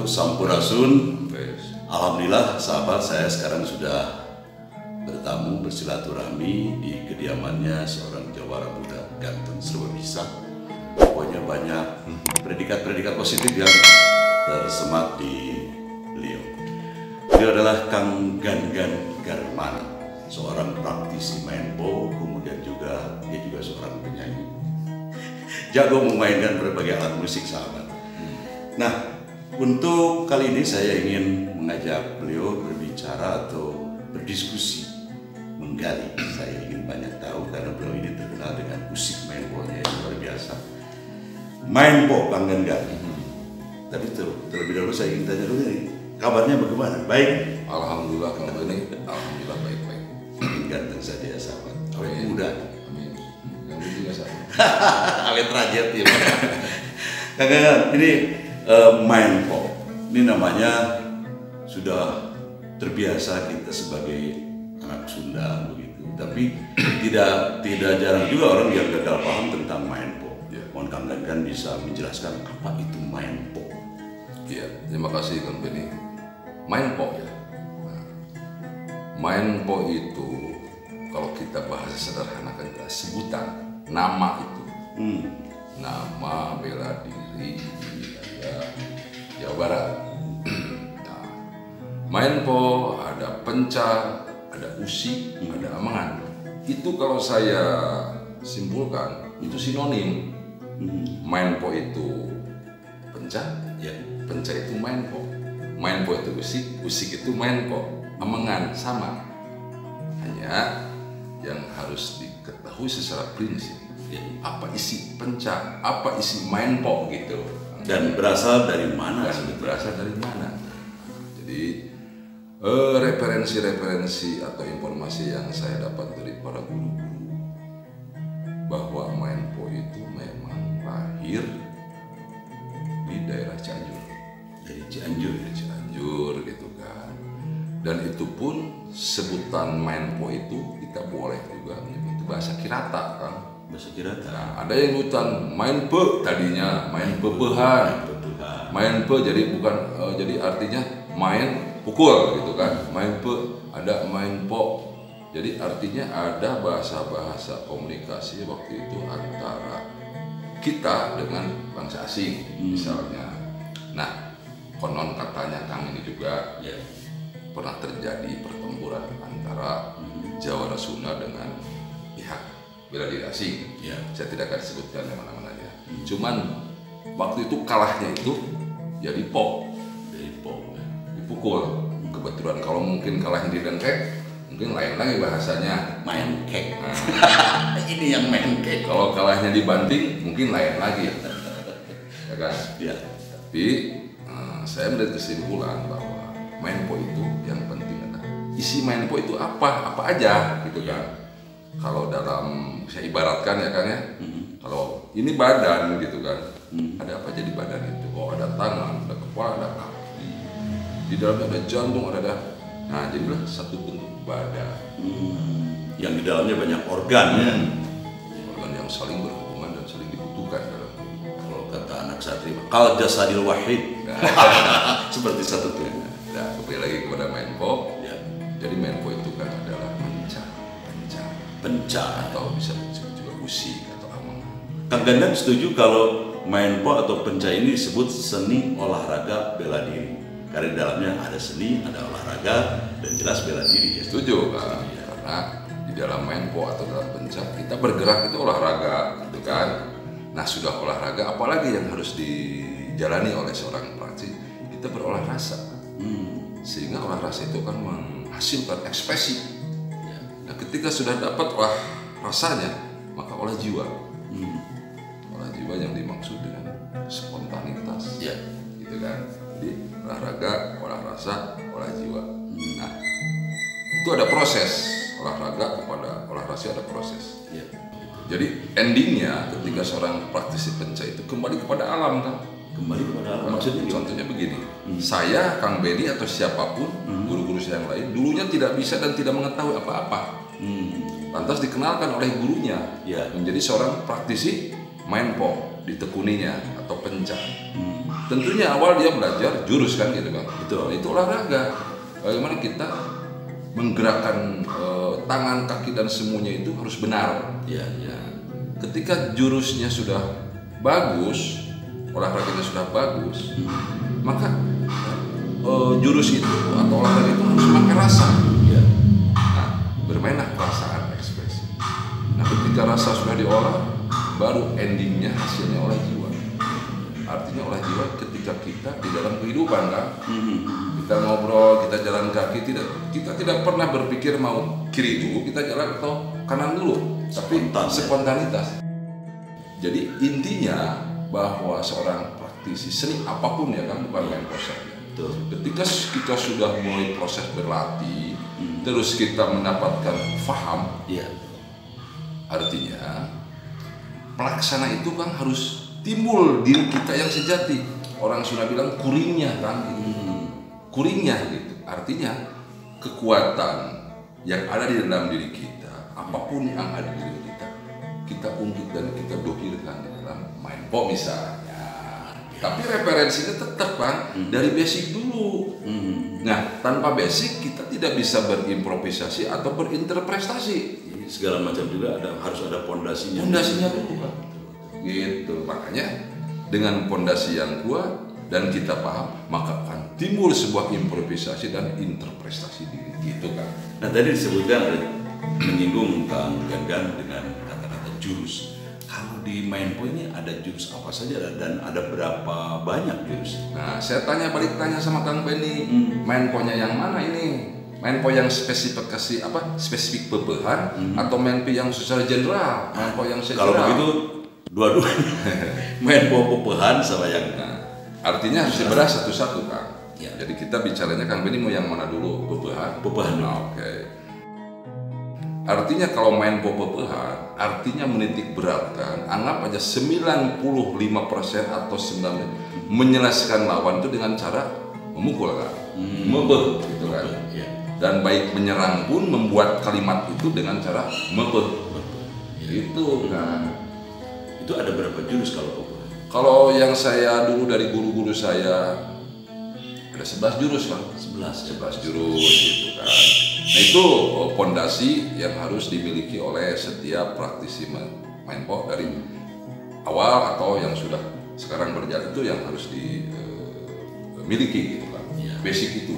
Sampurasun. Alhamdulillah sahabat, saya sekarang sudah bertamu bersilaturahmi di kediamannya seorang jawara muda ganteng serba bisa. Pokoknya banyak predikat-predikat positif yang tersemat di beliau. Beliau adalah Kang Gangan Garmana, seorang praktisi maenpo, kemudian juga dia juga seorang penyanyi. Jago memainkan berbagai alat musik, sahabat. Nah, untuk kali ini saya ingin mengajak beliau berbicara atau berdiskusi, menggali. Saya ingin banyak tahu karena beliau ini terkenal dengan musik maenpo-nya yang luar biasa. Maenpo Kang Gangan. Tapi terlebih dahulu saya ingin tanya dulu nih, kabarnya bagaimana? Baik? Alhamdulillah Kang Beni, alhamdulillah baik-baik. Ganteng saja ya sahabat, awet muda. Amin. Yang juga sama. Awet rajat ya. Kang Gangan, ini maenpo, ini namanya sudah terbiasa kita sebagai anak Sunda begitu. Tapi tidak jarang juga orang yang gagal paham tentang maenpo. Mohon Kang Gangan bisa menjelaskan apa itu maenpo. Iya, terima kasih Kang Beni. Maenpo ya. Nah, maenpo itu kalau kita bahasa sederhanakan kita sebutan nama itu. Nama bela diri Jawa Barat. Nah, maenpo ada penca, ada usi, ada amangan. Itu kalau saya simpulkan itu sinonim. Maenpo itu penca, ya. Penca itu maenpo. Maenpo itu usik, usik itu maenpo. Amangan sama. Hanya yang harus diketahui secara prinsip, ya, apa isi penca, apa isi maenpo gitu. Dan berasal dari mana? Berasal dari mana? Jadi referensi-referensi atau informasi yang saya dapat dari para guru-guru bahwa maenpo itu memang lahir di daerah Cianjur. Dari Cianjur, dari Cianjur gitu kan. Dan itu pun sebutan maenpo itu kita boleh juga menyebut bahasa Kirata kan. Bahasa Kirata. Nah, ada yang hutan maenpe tadinya, main pepehan. Maenpe jadi bukan jadi artinya main pukul gitu kan. Maenpe ada maenpo. Jadi artinya ada bahasa-bahasa komunikasi waktu itu antara kita dengan bangsa asing misalnya. Nah, konon katanya Kang ini juga ya, pernah terjadi pertempuran antara Jawara Sunda dengan pihak bela diri asing. Ya. Saya tidak akan sebutkan mana-mananya. Cuman waktu itu kalahnya itu ya dipok, dipukul. Kebetulan kalau mungkin kalahnya di dengkek, mungkin lain lagi bahasanya main kek. Nah, ini yang main kek. Kalau kalahnya dibanting, mungkin lain lagi. Ya kan? Ya. Tapi saya melihat kesimpulan bahwa maenpo itu yang penting adalah isi maenpo itu apa aja gitu kan. Kalau dalam saya ibaratkan ya kan ya, kalau ini badan gitu kan, ada apa aja di badan itu? Oh, ada tangan, ada kepala, ada kaki, di dalamnya ada jantung, ada nah jadilah satu bentuk badan. Yang di dalamnya banyak organ ya. Organ yang saling berhubungan dan saling dibutuhkan dalam. Kalau kata anak satri, kal jasadil wahid. Seperti satu tubuh. Nah, kembali lagi kepada maenpo. Ya. Jadi maenpo itu kan adalah penca atau bisa disebut juga usi atau amangan. Kang Gangan setuju kalau maenpo atau penca ini disebut seni olahraga bela diri, karena di dalamnya ada seni, ada olahraga, dan jelas bela diri ya. Setuju kan? Ya. Karena di dalam maenpo atau dalam penca kita bergerak itu olahraga gitu kan. Nah, sudah olahraga apalagi yang harus dijalani oleh seorang praktisi, kita berolah rasa. Sehingga olah rasa itu akan menghasilkan ekspresi. Ya. Nah, ketika sudah dapat olah rasanya, maka olah jiwa. Olah jiwa yang dimaksud dengan spontanitas. Ya. Gitu kan. Jadi olahraga, olah rasa, olah jiwa. Nah, itu ada proses. Olahraga kepada olah rasa ada proses. Ya. Jadi endingnya ketika seorang praktisi penca itu kembali kepada alam kan. Kembali kepada alam. Maksudnya gimana? Contohnya begini, saya, Kang Benny atau siapapun, guru-guru saya yang lain, dulunya tidak bisa dan tidak mengetahui apa-apa. Lantas dikenalkan oleh gurunya Ya. menjadi seorang praktisi Mindpo, ditekuninya atau penca. Tentunya awal dia belajar jurus kan gitu kan. Betul. Itu olahraga. Bagaimana kita menggerakkan tangan, kaki dan semuanya itu harus benar. Ya, ya. Ketika jurusnya sudah bagus, olahraganya sudah bagus, maka jurus itu atau olahraga itu harus pakai rasa. Ya. Nah, bermainlah perasaan ekspresi. Nah, ketika rasa sudah diolah, baru endingnya hasilnya olah jiwa. Artinya olah jiwa ketika kita di dalam kehidupan kan, kita ngobrol, kita jalan kaki, kita tidak pernah berpikir mau kiri dulu, kita jalan atau kanan dulu, tapi spontanitas. Jadi intinya bahwa seorang praktisi seni apapun ya kan, bukan main proses. Ketika kita sudah mulai proses berlatih, terus kita mendapatkan faham, Ya. artinya pelaksana itu kan harus timbul diri kita yang sejati. Orang Sunda bilang kuringnya kan gitu. Kuringnya gitu. Artinya kekuatan yang ada di dalam diri kita, apapun yang ada di diri kita ungkit dan kita dohirkan di dalam Mindpo misalnya. Tapi referensinya tetap kan dari basic dulu. Nah, tanpa basic kita tidak bisa berimprovisasi atau berinterpretasi. Jadi segala macam juga harus ada pondasinya. Pondasinya dulu kan. Gitu. Makanya dengan pondasi yang kuat dan kita paham, maka akan timbul sebuah improvisasi dan interpretasi diri gitu kan. Nah, tadi disebutkan ada menyinggung Kang Gan dengan kata-kata jurus. Kalau di Mindpo ini ada jurus apa saja dan ada berapa banyak jurus? Nah, saya balik tanya sama Kang Benny, Mindpo-nya yang mana ini? Mindpo yang spesifikasi apa? Spesifik bebehan atau Mindpo yang secara general? Mindpo yang secara Kalau begitu dua-duanya Mindpo bebehan sama yang artinya harus dibahas satu-satu kan. Ya. Jadi kita bicaranya Kang Benny mau yang mana dulu? Bebehan. Bebehan. Oke. Artinya kalau Mindpo bebehan, artinya menitik beratkan, anggap aja 95% atau 90% menyelesaikan lawan itu dengan cara memukul kan, mebeh gitu kan. Ya. Dan baik menyerang pun membuat kalimat itu dengan cara mebeh. Itu kan. Itu ada berapa jurus kalau bebehan? Kalau yang saya dulu dari guru-guru saya ada 11 jurus kan. 11 jurus gitu kan. Nah itu pondasi yang harus dimiliki oleh setiap praktisi Mindpo dari awal atau yang sudah sekarang berjalan itu yang harus dimiliki gitu kan. Ya. Basic itu.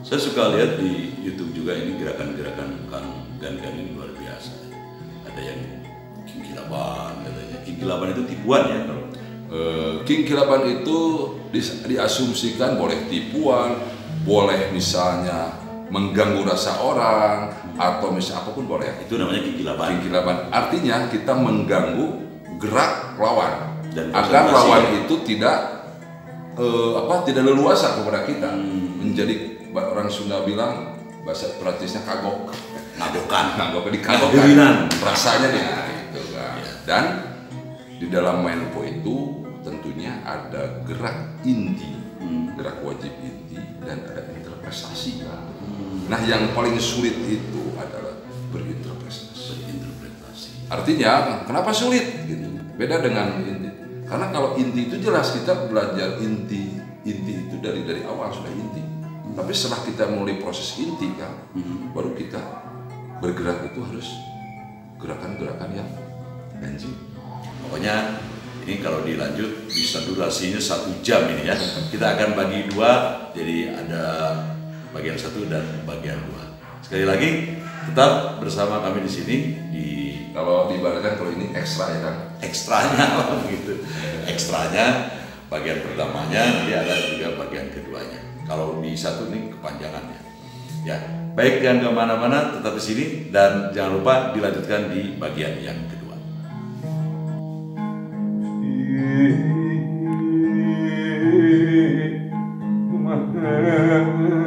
Saya suka lihat di YouTube juga ini gerakan-gerakan Kang Gan ini luar biasa. Ada yang Kingkilaban katanya. Kingkilaban itu tipuan ya kalau Kingkilaban itu diasumsikan boleh tipuan, boleh misalnya mengganggu rasa orang atau misalnya apapun boleh. itu namanya Kingkilaban. Kingkilaban artinya kita mengganggu gerak lawan Dan agar konsentrasi. lawan itu tidak tidak leluasa kepada kita. Menjadi orang Sunda bilang bahasa praktisnya kagok. Ngagok Ngagokinan. rasanya gitu kan. Dan di dalam Mindpo itu tentunya ada gerak inti, gerak wajib inti dan ada interpretasi kan. Nah yang paling sulit itu adalah berinterpretasi. Artinya kenapa sulit gitu? Beda dengan inti. Karena kalau inti itu jelas kita belajar inti itu dari awal sudah inti. Tapi setelah kita mulai proses inti kan, baru kita bergerak itu harus gerakan-gerakan yang ganjil. Pokoknya ini kalau dilanjut bisa durasinya 1 jam ini ya. Kita akan bagi 2, jadi ada bagian 1 dan bagian 2. Sekali lagi tetap bersama kami di sini di Kalau diibaratkan kalau ini ekstra ya kan. ekstranya begitu. Ekstranya bagian pertamanya nanti ada juga bagian keduanya. Kalau di 1 ini kepanjangannya. Ya, baik, jangan kemana-mana, tetap di sini dan jangan lupa dilanjutkan di bagian yang kedua. Mahal